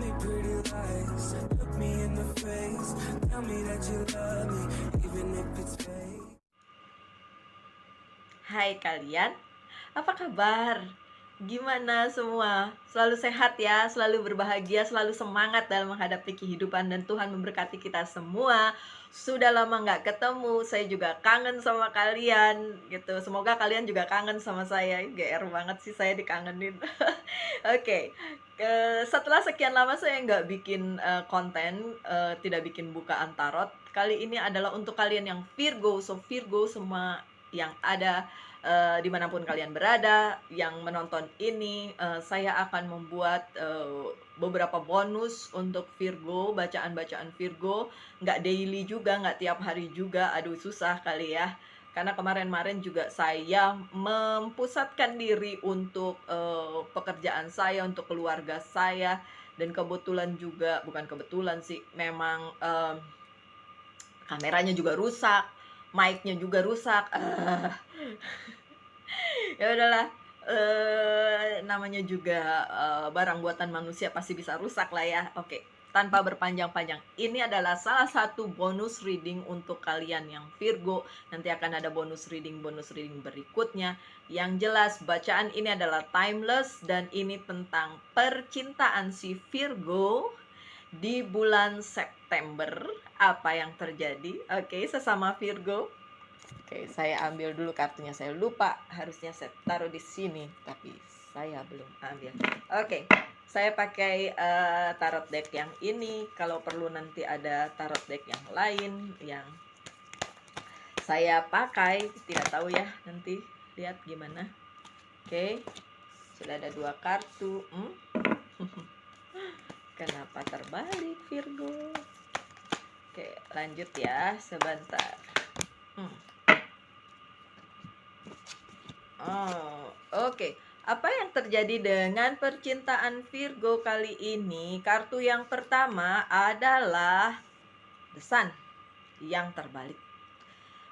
me pretty lies, look me in the face, tell me that you love me, even if it's fake. Hai kalian, apa kabar? Gimana semua? Selalu sehat ya, selalu berbahagia, selalu semangat dalam menghadapi kehidupan, dan Tuhan memberkati kita semua. Sudah lama nggak ketemu, saya juga kangen sama kalian gitu. Semoga kalian juga kangen sama saya. GR banget sih saya dikangenin. Oke, setelah sekian lama saya nggak bikin konten, tidak bikin bukaan tarot. Kali ini adalah untuk kalian yang Virgo, so Virgo semua yang ada dimanapun kalian berada, yang menonton ini, saya akan membuat beberapa bonus untuk Virgo, bacaan-bacaan Virgo, nggak daily juga, nggak tiap hari juga, aduh susah kali ya. Karena kemarin-marin juga saya mempusatkan diri untuk pekerjaan saya, untuk keluarga saya, dan kebetulan juga, bukan kebetulan sih, memang kameranya juga rusak, mic-nya juga rusak. Ya udahlah, namanya juga barang buatan manusia pasti bisa rusak lah ya. Oke, tanpa berpanjang-panjang, ini adalah salah satu bonus reading untuk kalian yang Virgo. Nanti akan ada bonus reading berikutnya. Yang jelas bacaan ini adalah timeless, dan ini tentang percintaan si Virgo di bulan September. Apa yang terjadi? Oke, sesama Virgo. Oke, saya ambil dulu kartunya. Saya lupa, harusnya saya taruh di sini, tapi saya belum ambil. Oke, saya pakai tarot deck yang ini. Kalau perlu nanti ada tarot deck yang lain yang saya pakai. Tidak tahu ya, nanti lihat gimana. Oke, sudah ada 2 kartu. Kenapa terbalik Virgo? Oke, lanjut ya, sebentar. Oke. Apa yang terjadi dengan percintaan Virgo kali ini? Kartu yang pertama adalah The Sun yang terbalik.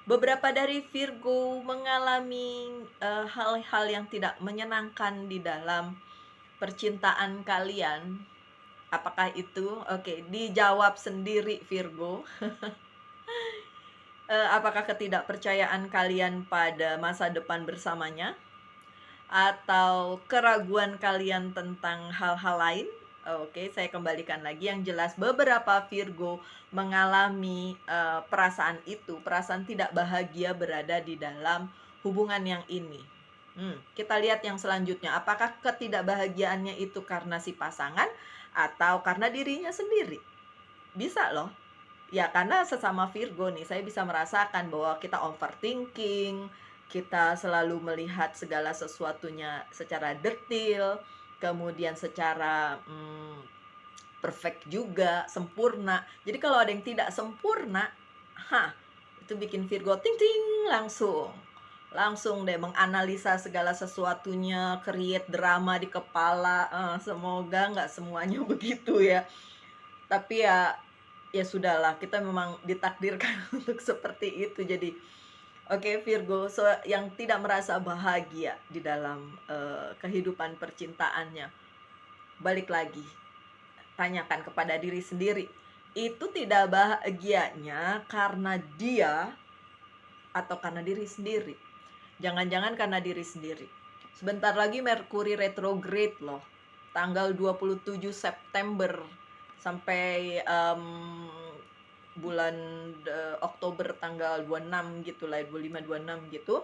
Beberapa dari Virgo mengalami hal-hal yang tidak menyenangkan di dalam percintaan kalian. Apakah itu? Oke, dijawab sendiri Virgo. Apakah ketidakpercayaan kalian pada masa depan bersamanya? Atau keraguan kalian tentang hal-hal lain? Oke, saya kembalikan lagi. Yang jelas beberapa Virgo mengalami perasaan itu, perasaan tidak bahagia berada di dalam hubungan yang ini. Kita lihat yang selanjutnya. Apakah ketidakbahagiaannya itu karena si pasangan atau karena dirinya sendiri? Bisa loh. Ya, karena sesama Virgo nih, saya bisa merasakan bahwa kita overthinking, kita selalu melihat segala sesuatunya secara detail, kemudian secara perfect juga, sempurna. Jadi kalau ada yang tidak sempurna, itu bikin Virgo ting-ting langsung deh menganalisa segala sesuatunya, create drama di kepala. Semoga nggak semuanya begitu ya. Tapi ya sudahlah, kita memang ditakdirkan untuk seperti itu. Jadi oke, Virgo yang tidak merasa bahagia di dalam kehidupan percintaannya, balik lagi, tanyakan kepada diri sendiri, itu tidak bahagianya karena dia atau karena diri sendiri? Jangan-jangan karena diri sendiri. Sebentar lagi Merkuri retrograde loh, tanggal 27 September sampai bulan Oktober tanggal 26 gitu lah, 25 26 gitu.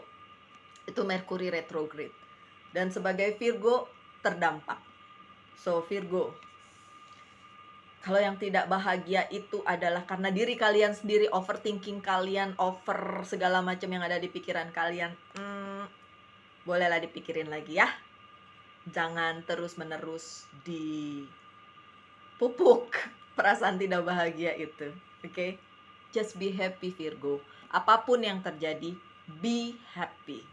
Itu Merkuri retrograde. Dan sebagai Virgo terdampak. So Virgo, kalau yang tidak bahagia itu adalah karena diri kalian sendiri, overthinking kalian, over segala macam yang ada di pikiran kalian, bolehlah dipikirin lagi ya. Jangan terus-menerus dipupuk perasaan tidak bahagia itu. Oke? Just be happy Virgo. Apapun yang terjadi, be happy.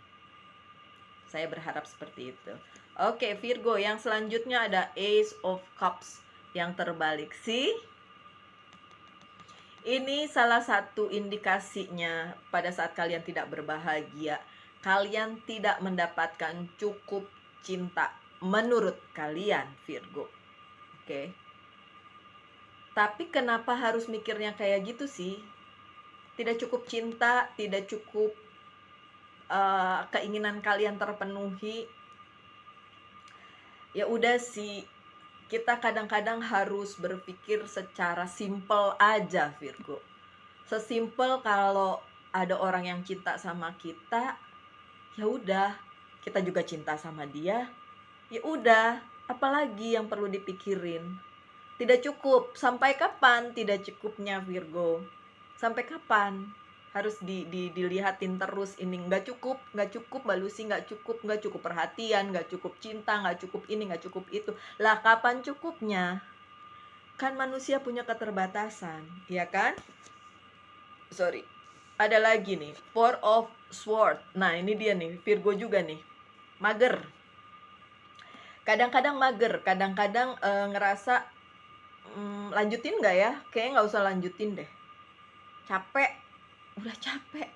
Saya berharap seperti itu. Oke, Virgo, yang selanjutnya ada Ace of Cups yang terbalik. Ini salah satu indikasinya pada saat kalian tidak berbahagia, kalian tidak mendapatkan cukup cinta menurut kalian, Virgo. Oke. Tapi kenapa harus mikirnya kayak gitu sih? Tidak cukup cinta, tidak cukup keinginan kalian terpenuhi. Ya udah sih, kita kadang-kadang harus berpikir secara simple aja, Virgo. Sesimpel kalau ada orang yang cinta sama kita, ya udah, kita juga cinta sama dia. Ya udah, apalagi yang perlu dipikirin? Tidak cukup. Sampai kapan tidak cukupnya, Virgo? Sampai kapan? Harus dilihatin terus ini. Nggak cukup Mbak Lucy, nggak cukup perhatian, nggak cukup cinta, nggak cukup ini, nggak cukup itu. Lah kapan cukupnya? Kan manusia punya keterbatasan, ya kan? Sorry. Ada lagi nih, Four of Sword. Nah ini dia nih, Virgo juga nih. Mager. Kadang-kadang mager, kadang-kadang ngerasa lanjutin nggak ya? Kayaknya nggak usah lanjutin deh. Capek, udah capek.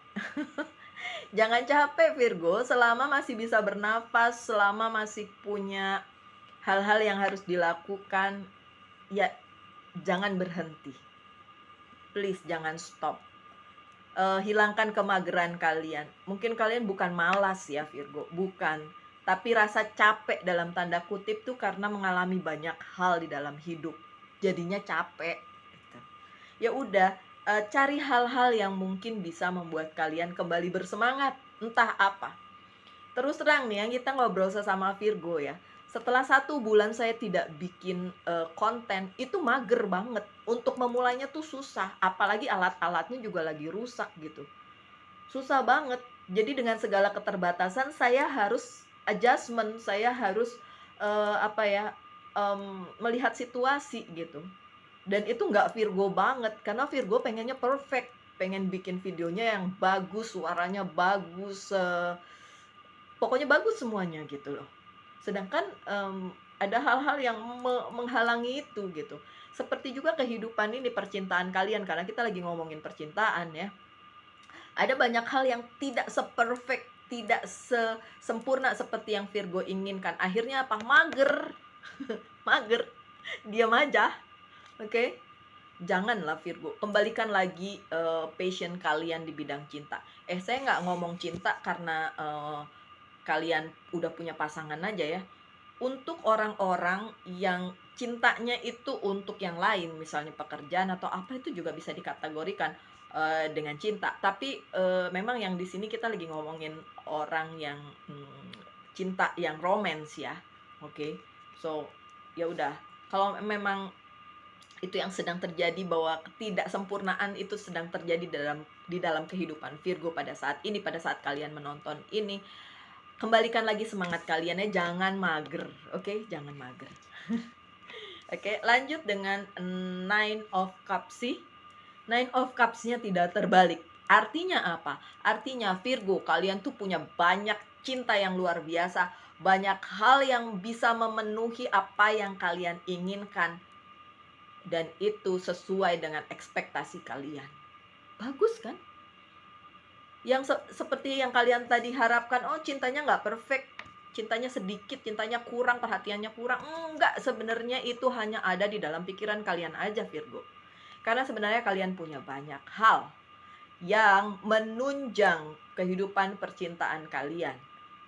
Jangan capek, Virgo. Selama masih bisa bernafas, selama masih punya hal-hal yang harus dilakukan, ya jangan berhenti. Please jangan stop. Hilangkan kemageran kalian. Mungkin kalian bukan malas ya, Virgo, bukan. Tapi rasa capek dalam tanda kutip tuh karena mengalami banyak hal di dalam hidup. Jadinya capek. Gitu. Ya udah, cari hal-hal yang mungkin bisa membuat kalian kembali bersemangat. Entah apa. Terus terang nih, yang kita ngobrol sesama Virgo ya. Setelah 1 bulan saya tidak bikin konten, itu mager banget. Untuk memulainya tuh susah, apalagi alat-alatnya juga lagi rusak gitu. Susah banget. Jadi dengan segala keterbatasan saya harus adjustment, saya harus melihat situasi gitu. Dan itu nggak Virgo banget, karena Virgo pengennya perfect, pengen bikin videonya yang bagus, suaranya bagus, pokoknya bagus semuanya gitu loh. Sedangkan ada hal-hal yang menghalangi itu gitu. Seperti juga kehidupan ini, percintaan kalian, karena kita lagi ngomongin percintaan ya. Ada banyak hal yang tidak seperfect, tidak sempurna seperti yang Virgo inginkan. Akhirnya apa? Mager. Mager. Diam aja. Oke? Janganlah Virgo, kembalikan lagi passion kalian di bidang cinta. Saya nggak ngomong cinta karena kalian udah punya pasangan aja ya. Untuk orang-orang yang cintanya itu untuk yang lain, misalnya pekerjaan atau apa, itu juga bisa dikategorikan dengan cinta. Tapi memang yang di sini kita lagi ngomongin orang yang cinta yang romance ya. Oke. So, ya udah. Kalau memang itu yang sedang terjadi, bahwa ketidaksempurnaan itu sedang terjadi di dalam kehidupan Virgo pada saat ini, pada saat kalian menonton ini, kembalikan lagi semangat kalian ya, jangan mager, oke? Jangan mager. Oke, lanjut dengan Nine of Cups sih. Nine of Cups-nya tidak terbalik. Artinya apa? Artinya Virgo, kalian tuh punya banyak cinta yang luar biasa, banyak hal yang bisa memenuhi apa yang kalian inginkan, dan itu sesuai dengan ekspektasi kalian. Bagus kan? Yang seperti yang kalian tadi harapkan, oh cintanya nggak perfect, cintanya sedikit, cintanya kurang, perhatiannya kurang. Enggak, sebenarnya itu hanya ada di dalam pikiran kalian aja, Virgo. Karena sebenarnya kalian punya banyak hal yang menunjang kehidupan percintaan kalian.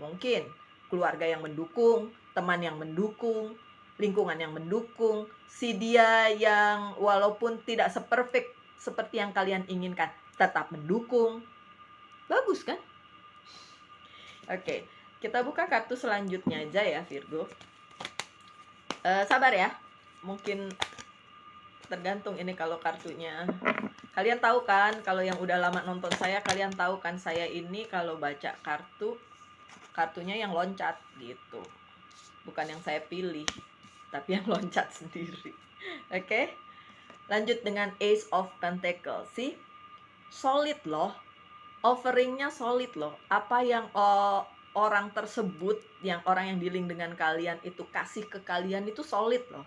Mungkin keluarga yang mendukung, teman yang mendukung, lingkungan yang mendukung, si dia yang walaupun tidak seperfect seperti yang kalian inginkan, tetap mendukung. Bagus kan? Oke, kita buka kartu selanjutnya aja ya, Virgo. Sabar ya, mungkin tergantung ini kalau kartunya. Kalian tahu kan, kalau yang udah lama nonton saya, kalian tahu kan saya ini kalau baca kartunya yang loncat gitu. Bukan yang saya pilih, tapi yang loncat sendiri. Oke? Lanjut dengan Ace of Pentacles. Sih, solid loh. Offeringnya solid loh. Apa yang orang tersebut, orang yang dealing dengan kalian itu kasih ke kalian itu solid loh.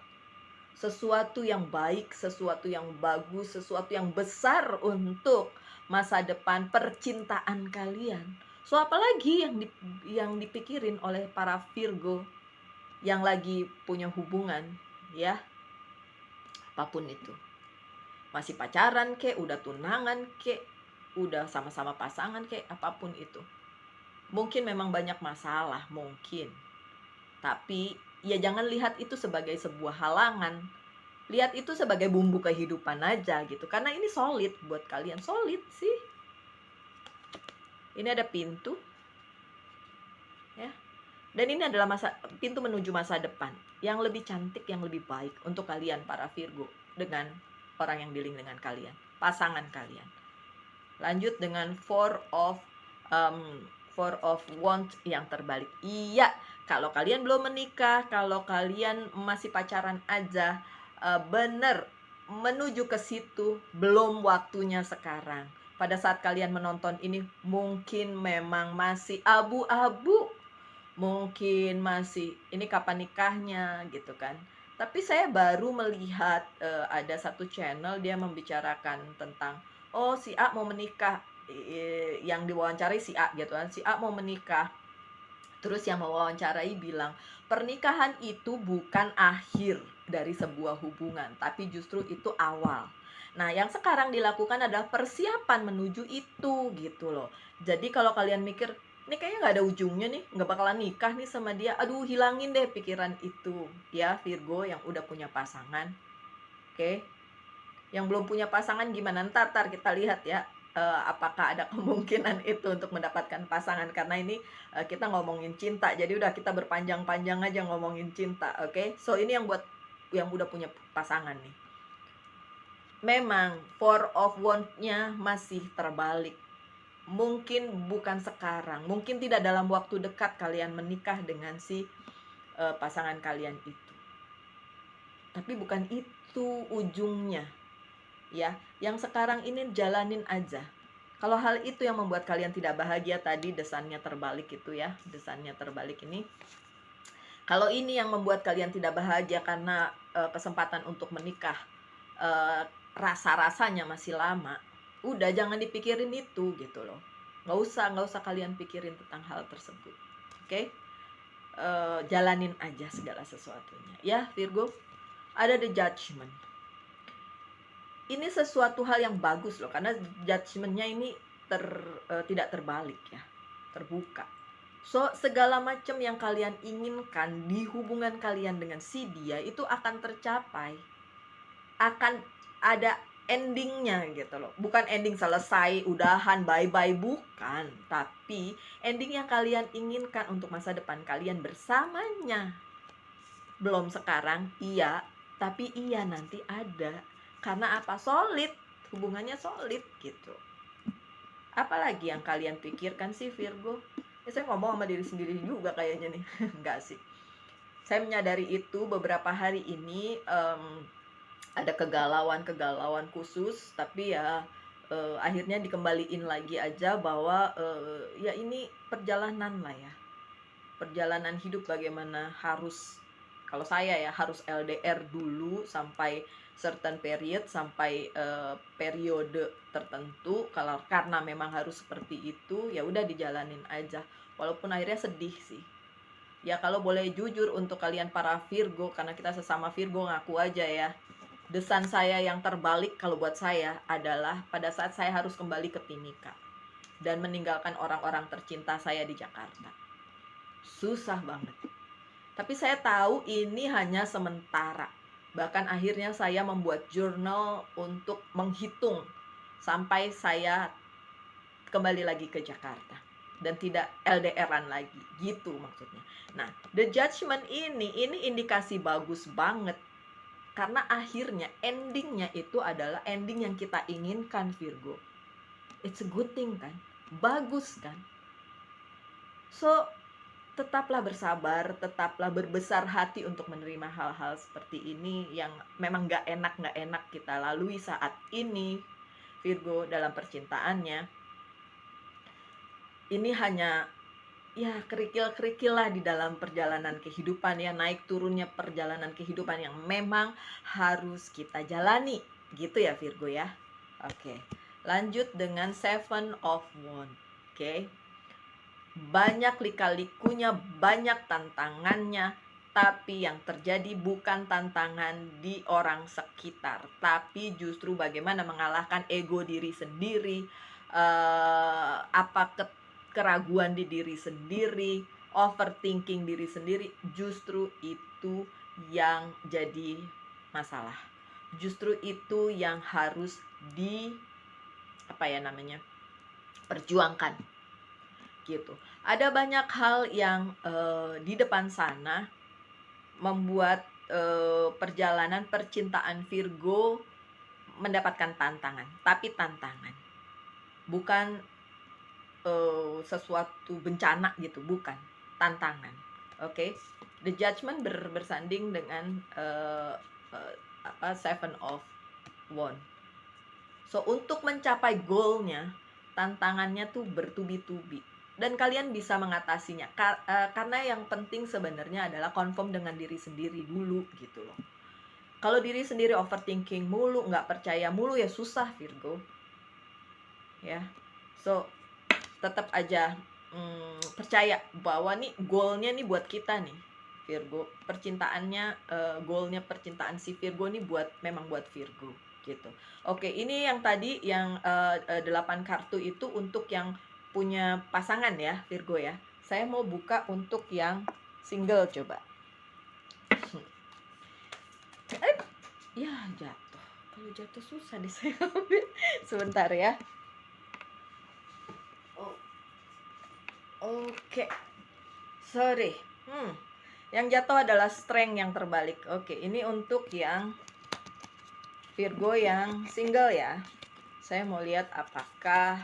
Sesuatu yang baik, sesuatu yang bagus, sesuatu yang besar untuk masa depan percintaan kalian. So apalagi yang dipikirin oleh para Virgo yang lagi punya hubungan ya, apapun itu. Masih pacaran kek, udah tunangan kek, udah sama-sama pasangan kek, apapun itu. Mungkin memang banyak masalah, mungkin. Tapi ya jangan lihat itu sebagai sebuah halangan. Lihat itu sebagai bumbu kehidupan aja gitu. Karena ini solid buat kalian. Solid sih. Ini ada pintu. Ya. Dan ini adalah pintu menuju masa depan yang lebih cantik, yang lebih baik untuk kalian para Virgo dengan orang yang dealing dengan kalian, pasangan kalian. Lanjut dengan Four of Wands yang terbalik. Iya, kalau kalian belum menikah, kalau kalian masih pacaran aja, bener menuju ke situ, belum waktunya sekarang. Pada saat kalian menonton ini mungkin memang masih abu-abu, mungkin masih ini kapan nikahnya gitu kan. Tapi saya baru melihat ada satu channel dia membicarakan tentang si A mau menikah, yang diwawancarai si A gitu kan. Si A mau menikah. Terus yang mewawancarai bilang, pernikahan itu bukan akhir dari sebuah hubungan, tapi justru itu awal. Nah, yang sekarang dilakukan adalah persiapan menuju itu gitu loh. Jadi kalau kalian mikir, ini kayaknya nggak ada ujungnya nih, nggak bakalan nikah nih sama dia. Aduh, hilangin deh pikiran itu. Ya, Virgo yang udah punya pasangan. Oke? Yang belum punya pasangan gimana? Ntar kita lihat ya. Apakah ada kemungkinan itu untuk mendapatkan pasangan, karena ini kita ngomongin cinta, jadi udah kita berpanjang-panjang aja ngomongin cinta, oke? So ini yang buat yang udah punya pasangan nih, memang Four of Wands-nya masih terbalik. Mungkin bukan sekarang, mungkin tidak dalam waktu dekat kalian menikah dengan si pasangan kalian itu, tapi bukan itu ujungnya. Ya, yang sekarang ini jalanin aja. Kalau hal itu yang membuat kalian tidak bahagia tadi, desannya terbalik itu ya, desannya terbalik ini. Kalau ini yang membuat kalian tidak bahagia karena kesempatan untuk menikah, rasa-rasanya masih lama, udah jangan dipikirin itu gitu loh. Nggak usah kalian pikirin tentang hal tersebut. Oke? Jalanin aja segala sesuatunya. Ya, Virgo, ada the judgment. Ini sesuatu hal yang bagus loh, karena judgment-nya ini tidak terbalik ya, terbuka. So segala macam yang kalian inginkan di hubungan kalian dengan si dia itu akan tercapai, akan ada endingnya gitu loh. Bukan ending selesai, udahan, bye-bye, bukan. Tapi ending yang kalian inginkan untuk masa depan kalian bersamanya. Belum sekarang, iya, tapi iya nanti ada. Karena apa? Solid, hubungannya solid gitu. Apalagi yang kalian pikirkan sih Virgo? Saya ngomong sama diri sendiri juga kayaknya nih. Enggak sih. Saya menyadari itu beberapa hari ini ada kegalauan khusus, tapi ya akhirnya dikembaliin lagi aja bahwa ya ini perjalanan lah ya. Perjalanan hidup bagaimana harus, kalau saya ya harus LDR dulu sampai certain period, sampai periode tertentu. Kalau karena memang harus seperti itu, ya udah dijalanin aja. Walaupun akhirnya sedih sih. Ya kalau boleh jujur untuk kalian para Virgo, karena kita sesama Virgo, ngaku aja ya. Desan saya yang terbalik kalau buat saya adalah pada saat saya harus kembali ke Timika dan meninggalkan orang-orang tercinta saya di Jakarta. Susah banget. Tapi saya tahu ini hanya sementara. Bahkan akhirnya saya membuat jurnal untuk menghitung sampai saya kembali lagi ke Jakarta dan tidak LDR-an lagi, gitu maksudnya. Nah, the judgment ini indikasi bagus banget, karena akhirnya endingnya itu adalah ending yang kita inginkan, Virgo. It's a good thing kan, bagus kan. So tetaplah bersabar, tetaplah berbesar hati untuk menerima hal-hal seperti ini yang memang gak enak kita lalui saat ini, Virgo, dalam percintaannya. Ini hanya ya kerikil-kerikil lah di dalam perjalanan kehidupan ya, naik turunnya perjalanan kehidupan yang memang harus kita jalani, gitu ya Virgo ya. Oke, lanjut dengan Seven of Wands. Oke. Banyak lika-likunya, banyak tantangannya, tapi yang terjadi bukan tantangan di orang sekitar, tapi justru bagaimana mengalahkan ego diri sendiri, keraguan di diri sendiri, overthinking diri sendiri, justru itu yang jadi masalah. Justru itu yang harus perjuangkan gitu. Ada banyak hal yang di depan sana membuat perjalanan percintaan Virgo mendapatkan tantangan, tapi tantangan bukan sesuatu bencana gitu, bukan, tantangan. Oke. The Judgment bersanding dengan Seven of Wands. So untuk mencapai goalnya, tantangannya tuh bertubi-tubi, dan kalian bisa mengatasinya karena yang penting sebenarnya adalah confirm dengan diri sendiri dulu gitu loh. Kalau diri sendiri overthinking mulu, nggak percaya mulu, ya susah Virgo ya. So tetap aja percaya bahwa nih goalnya nih buat kita nih Virgo, percintaannya, goalnya percintaan si Virgo nih memang buat Virgo gitu. Oke, ini yang tadi yang 8 kartu itu untuk yang punya pasangan ya Virgo ya. Saya mau buka untuk yang single coba. Ya jatuh, kalau jatuh susah deh saya ambil. Sebentar ya. Oke. Sorry. Yang jatuh adalah strength yang terbalik. Oke, ini untuk yang Virgo yang single ya. Saya mau lihat apakah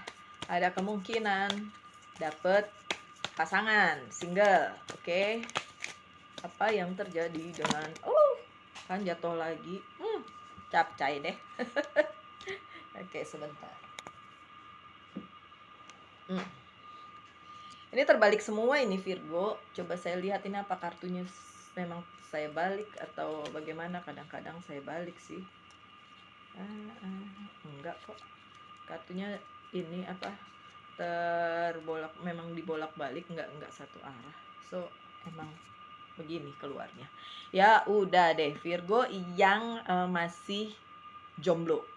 ada kemungkinan dapat pasangan single. Oke. Apa yang terjadi dengan kan jatuh lagi. Capcay deh. Oke, sebentar. Ini terbalik semua ini Virgo. Coba saya lihat ini apa kartunya memang saya balik atau bagaimana. Kadang-kadang saya balik sih. Enggak kok. Kartunya ini terbolak, memang dibolak-balik, enggak satu arah. So emang begini keluarnya. Ya udah deh Virgo yang masih jomblo.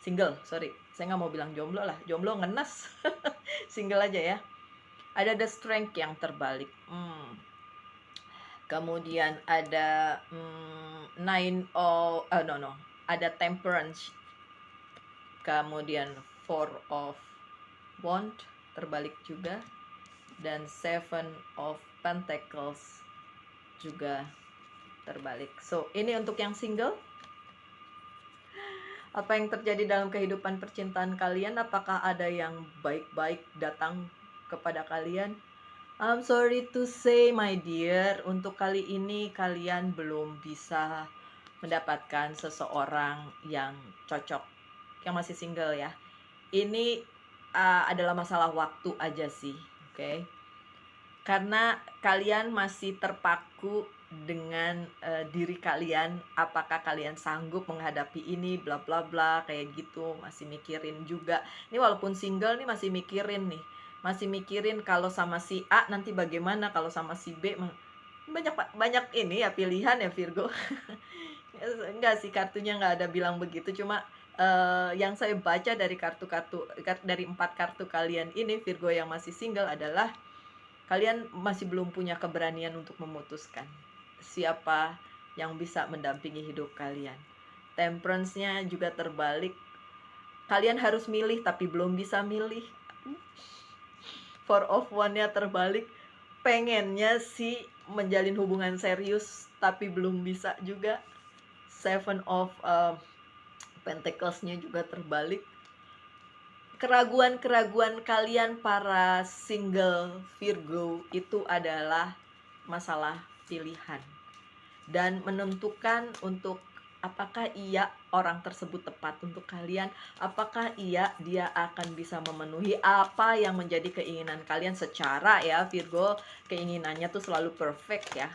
Single, sorry. Saya nggak mau bilang jomblo lah. Jomblo ngenes. Single aja ya. Ada the strength yang terbalik. Kemudian ada ada temperance. Kemudian 4 of Wands terbalik juga, dan 7 of Pentacles juga terbalik. So ini untuk yang single. Apa yang terjadi dalam kehidupan percintaan kalian? Apakah ada yang baik-baik datang kepada kalian? I'm sorry to say my dear, untuk kali ini kalian belum bisa mendapatkan seseorang yang cocok, yang masih single ya. Ini adalah masalah waktu aja sih, oke? Karena kalian masih terpaku dengan diri kalian, apakah kalian sanggup menghadapi ini, bla bla bla kayak gitu, masih mikirin juga. Ini walaupun single nih masih mikirin kalau sama si A nanti bagaimana, kalau sama si B banyak ini ya pilihan ya Virgo. Enggak sih, kartunya nggak ada bilang begitu, cuma yang saya baca dari dari 4 kartu kalian ini Virgo yang masih single adalah kalian masih belum punya keberanian untuk memutuskan siapa yang bisa mendampingi hidup kalian. Temperance-nya juga terbalik. Kalian harus milih tapi belum bisa milih. 4 of Wands-nya terbalik. Pengennya sih menjalin hubungan serius tapi belum bisa juga. 7 of Pentacles-nya juga terbalik. Keraguan-keraguan kalian para single Virgo itu adalah masalah pilihan dan menentukan untuk apakah orang tersebut tepat untuk kalian, apakah dia akan bisa memenuhi apa yang menjadi keinginan kalian. Secara ya Virgo, keinginannya tuh selalu perfect ya,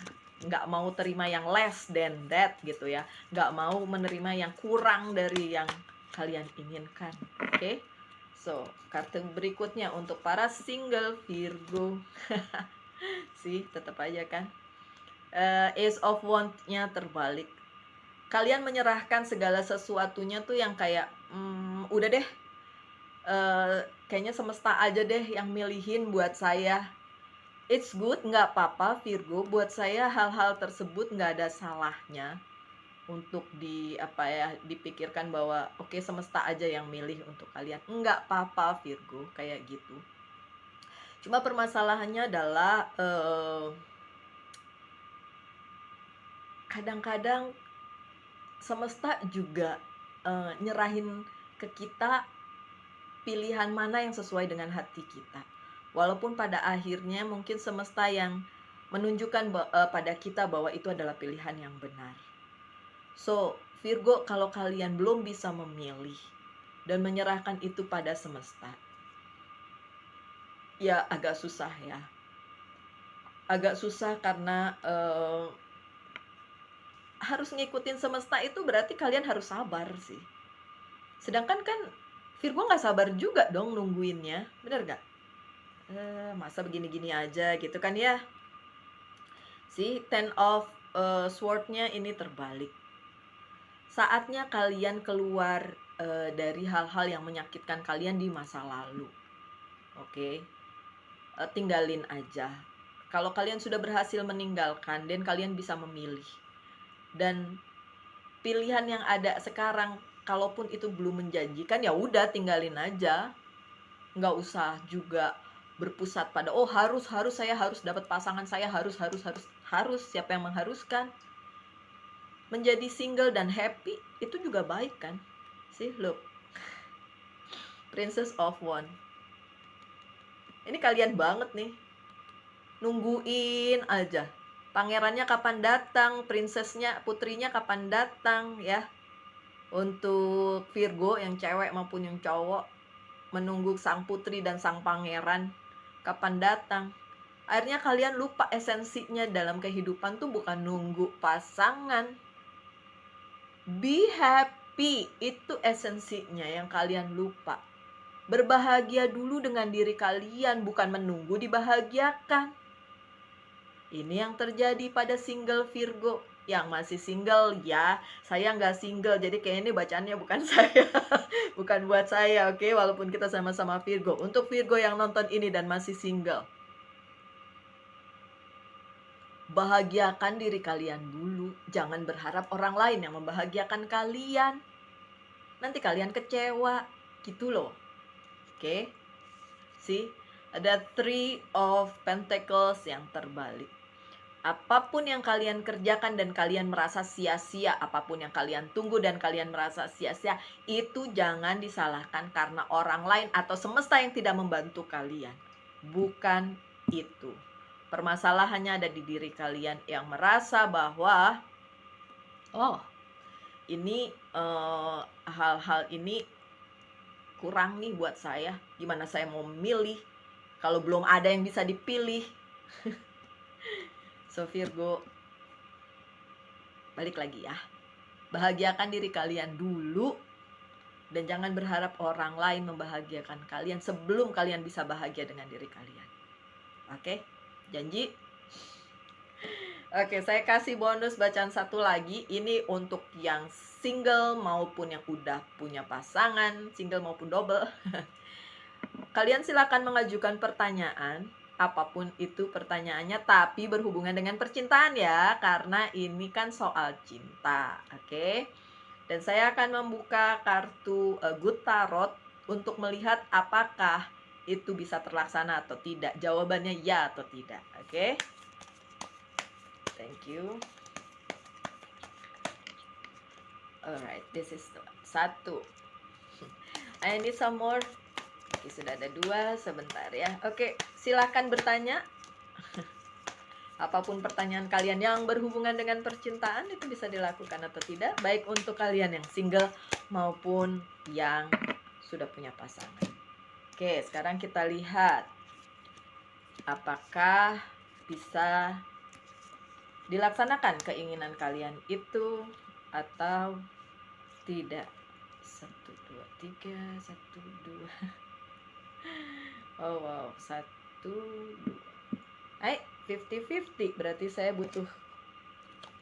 nggak mau terima yang less than that gitu ya, nggak mau menerima yang kurang dari yang kalian inginkan. Oke? So, kartu berikutnya untuk para single Virgo. Sih, tetap aja kan. Ace of Wands-nya terbalik. Kalian menyerahkan segala sesuatunya tuh yang kayak udah deh, kayaknya semesta aja deh yang milihin buat saya. It's good, nggak apa-apa Virgo. Buat saya hal-hal tersebut nggak ada salahnya untuk dipikirkan bahwa oke, semesta aja yang milih untuk kalian. Nggak apa-apa Virgo, kayak gitu. Cuma permasalahannya adalah kadang-kadang semesta juga nyerahin ke kita pilihan mana yang sesuai dengan hati kita. Walaupun pada akhirnya mungkin semesta yang menunjukkan pada kita bahwa itu adalah pilihan yang benar. So, Virgo, kalau kalian belum bisa memilih dan menyerahkan itu pada semesta, ya agak susah ya. Agak susah karena harus ngikutin semesta itu berarti kalian harus sabar sih. Sedangkan kan Virgo nggak sabar juga dong nungguinnya, bener gak? Masa begini-gini aja gitu kan ya. Si Ten of Sword-nya ini terbalik. Saatnya kalian keluar dari hal-hal yang menyakitkan kalian di masa lalu. Oke. Tinggalin aja. Kalau kalian sudah berhasil meninggalkan, dan kalian bisa memilih. Dan pilihan yang ada sekarang, kalaupun itu belum menjanjikan, ya udah tinggalin aja. Nggak usah juga berpusat pada saya harus dapat pasangan, saya harus siapa yang mengharuskan. Menjadi single dan happy itu juga baik kan sih. Look, Princess of Wands ini kalian banget nih, nungguin aja pangerannya kapan datang, princessnya, putrinya kapan datang ya. Untuk Virgo yang cewek maupun yang cowok, menunggu sang putri dan sang pangeran kapan datang. Akhirnya kalian lupa esensinya dalam kehidupan tuh bukan nunggu pasangan. Be happy, itu esensinya yang kalian lupa. Berbahagia dulu dengan diri kalian, bukan menunggu dibahagiakan. Ini yang terjadi pada single Virgo. Yang masih single, ya saya nggak single, jadi kayaknya ini bacaannya bukan saya. Bukan buat saya, oke? Walaupun kita sama-sama Virgo. Untuk Virgo yang nonton ini dan masih single, bahagiakan diri kalian dulu. Jangan berharap orang lain yang membahagiakan kalian. Nanti kalian kecewa, gitu loh. Oke? See? Ada Three of Pentacles yang terbalik. Apapun yang kalian kerjakan dan kalian merasa sia-sia, apapun yang kalian tunggu dan kalian merasa sia-sia, itu jangan disalahkan karena orang lain atau semesta yang tidak membantu kalian. Bukan itu. Permasalahannya ada di diri kalian yang merasa bahwa ini hal-hal ini kurang nih buat saya. Gimana saya mau memilih kalau belum ada yang bisa dipilih? So Virgo, balik lagi ya. Bahagiakan diri kalian dulu dan jangan berharap orang lain membahagiakan kalian sebelum kalian bisa bahagia dengan diri kalian. Oke? Janji? Oke, saya kasih bonus bacaan satu lagi. Ini untuk yang single maupun yang udah punya pasangan, single maupun double. Kalian silakan mengajukan pertanyaan, apapun itu pertanyaannya, tapi berhubungan dengan percintaan ya, karena ini kan soal cinta, oke? Dan saya akan membuka kartu Good Tarot untuk melihat apakah itu bisa terlaksana atau tidak. Jawabannya ya atau tidak, oke? Thank you. Alright, this is satu. I need some more. Oke, sudah ada dua, sebentar ya. Oke, silakan bertanya. Apapun pertanyaan kalian yang berhubungan dengan percintaan itu bisa dilakukan atau tidak, baik untuk kalian yang single maupun yang sudah punya pasangan. Oke, sekarang kita lihat apakah bisa dilaksanakan keinginan kalian itu atau tidak. 1, 2, 3, 1, 2. Oh wow, 1, 2. 50-50, berarti saya butuh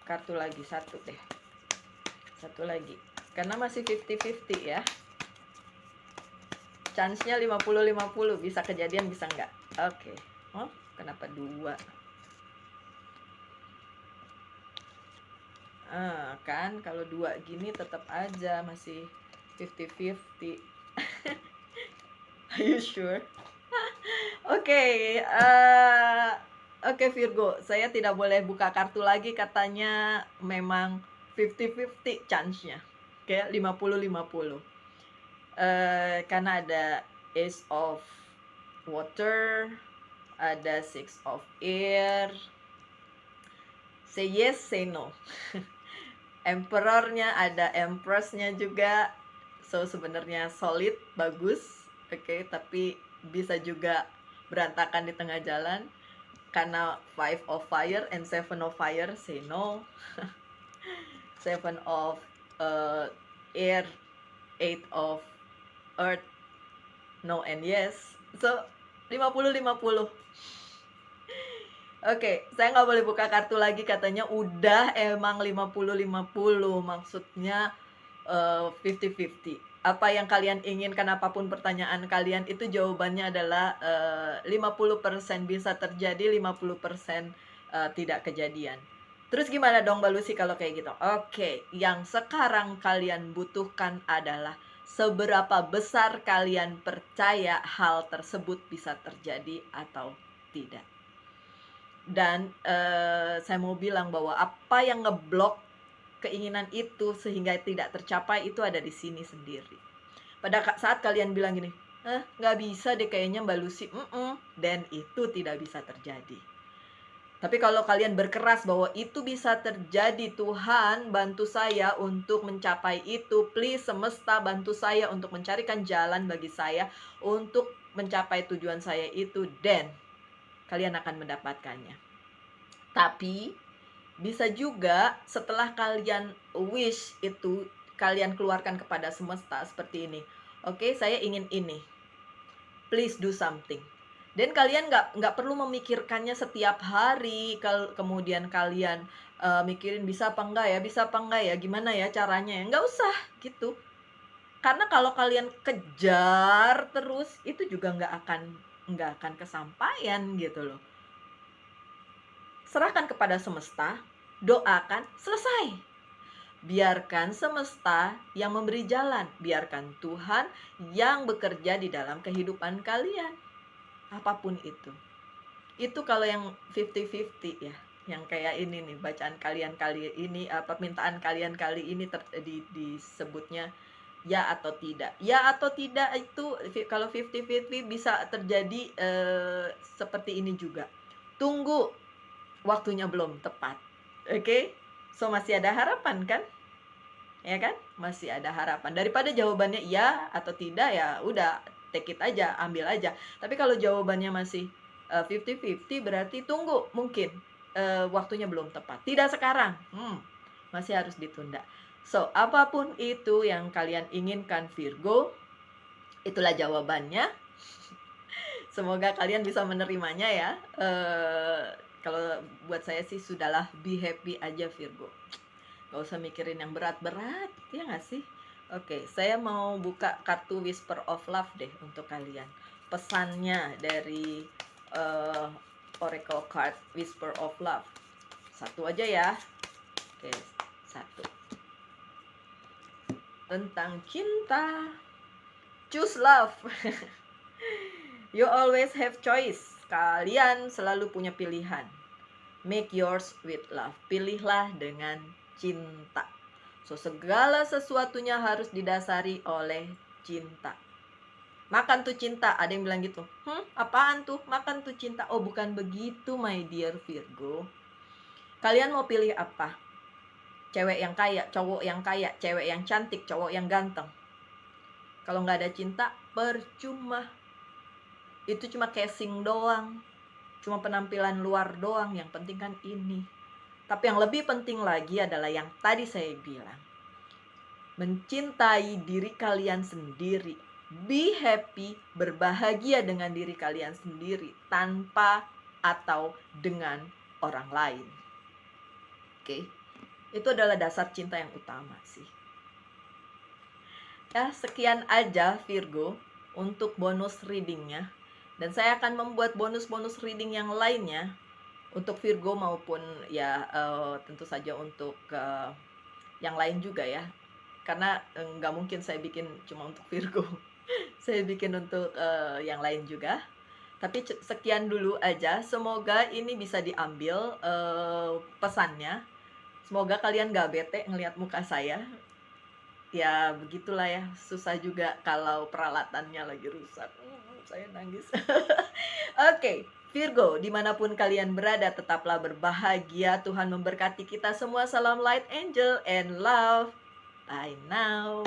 kartu lagi, satu deh. Satu lagi. Karena masih 50-50 ya. Chance-nya 50-50, bisa kejadian bisa enggak. Oke. Oh, kenapa 2? Kan kalau 2 gini tetap aja masih 50-50. Are you sure? Oke, oke Virgo, saya tidak boleh buka kartu lagi, katanya memang 50-50 chance-nya. Oke, 50-50. Karena ada Ace of Water, ada Six of Air. Say yes, say no. Emperor-nya ada, Empress-nya juga. So sebenarnya solid, bagus. Oke, tapi bisa juga berantakan di tengah jalan. Karena 5 of Fire and 7 of Fire, say no. 7 of Air, 8 of Earth, no and yes. So 50-50. Oke, saya nggak boleh buka kartu lagi, katanya udah emang 50-50, maksudnya 50-50. Apa yang kalian inginkan, apapun pertanyaan kalian, itu jawabannya adalah 50% bisa terjadi, 50% tidak kejadian. Terus gimana dong Mbak Lucy kalau kayak gitu? Oke, yang sekarang kalian butuhkan adalah seberapa besar kalian percaya hal tersebut bisa terjadi atau tidak. Dan saya mau bilang bahwa apa yang ngeblok keinginan itu sehingga tidak tercapai itu ada di sini sendiri. Pada saat kalian bilang gini, nggak bisa deh kayaknya Mbak Lucy, dan itu tidak bisa terjadi. Tapi kalau kalian berkeras bahwa itu bisa terjadi, Tuhan bantu saya untuk mencapai itu, please semesta bantu saya untuk mencarikan jalan bagi saya untuk mencapai tujuan saya itu, dan kalian akan mendapatkannya. Tapi bisa juga setelah kalian wish itu, kalian keluarkan kepada semesta seperti ini. Oke, saya ingin ini, please do something. Dan kalian nggak perlu memikirkannya setiap hari. Kemudian kalian mikirin bisa apa enggak ya, gimana ya caranya ya, nggak usah gitu. Karena kalau kalian kejar terus, itu juga nggak akan kesampaian gitu loh. Serahkan kepada semesta, doakan, selesai. Biarkan semesta yang memberi jalan, biarkan Tuhan yang bekerja di dalam kehidupan kalian. Apapun itu. Itu kalau yang 50-50 ya. Yang kayak ini nih, bacaan kalian kali ini, permintaan kalian kali ini disebutnya ya atau tidak. Ya atau tidak itu kalau 50-50 bisa terjadi seperti ini juga. Tunggu, waktunya belum tepat. Oke? So masih ada harapan kan? Ya kan? Masih ada harapan. Daripada jawabannya iya atau tidak, ya udah take it aja, ambil aja. Tapi kalau jawabannya masih 50-50, berarti tunggu, mungkin waktunya belum tepat. Tidak sekarang. Masih harus ditunda. So, apapun itu yang kalian inginkan Virgo, itulah jawabannya. Semoga kalian bisa menerimanya ya. Kalau buat saya sih sudahlah, be happy aja Virgo. Gak usah mikirin yang berat-berat, ya gak sih? Oke, saya mau buka kartu Whisper of Love deh untuk kalian. Pesannya dari Oracle card Whisper of Love. Satu aja ya. Oke, satu. Tentang cinta. Choose love. You always have choice. Kalian selalu punya pilihan. Make yours with love. Pilihlah dengan cinta. So, segala sesuatunya harus didasari oleh cinta. Makan tuh cinta. Ada yang bilang gitu. Apaan tuh? Makan tuh cinta. Oh, bukan begitu, my dear Virgo. Kalian mau pilih apa? Cewek yang kaya, cowok yang kaya, cewek yang cantik, cowok yang ganteng. Kalau nggak ada cinta, percuma. Itu cuma casing doang. Cuma penampilan luar doang. Yang penting kan ini. Tapi yang lebih penting lagi adalah yang tadi saya bilang. Mencintai diri kalian sendiri. Be happy, berbahagia dengan diri kalian sendiri. Tanpa atau dengan orang lain. Oke. Itu adalah dasar cinta yang utama sih. Ya, sekian aja Virgo untuk bonus readingnya. Dan saya akan membuat bonus-bonus reading yang lainnya untuk Virgo maupun ya tentu saja untuk yang lain juga ya. Karena nggak mungkin saya bikin cuma untuk Virgo. Saya bikin untuk yang lain juga. Tapi sekian dulu aja. Semoga ini bisa diambil pesannya. Semoga kalian gak bete ngelihat muka saya. Ya begitulah ya, susah juga kalau peralatannya lagi rusak. Saya nangis. Oke, Virgo, dimanapun kalian berada, tetaplah berbahagia. Tuhan memberkati kita semua. Salam light, angel, and love. Bye now.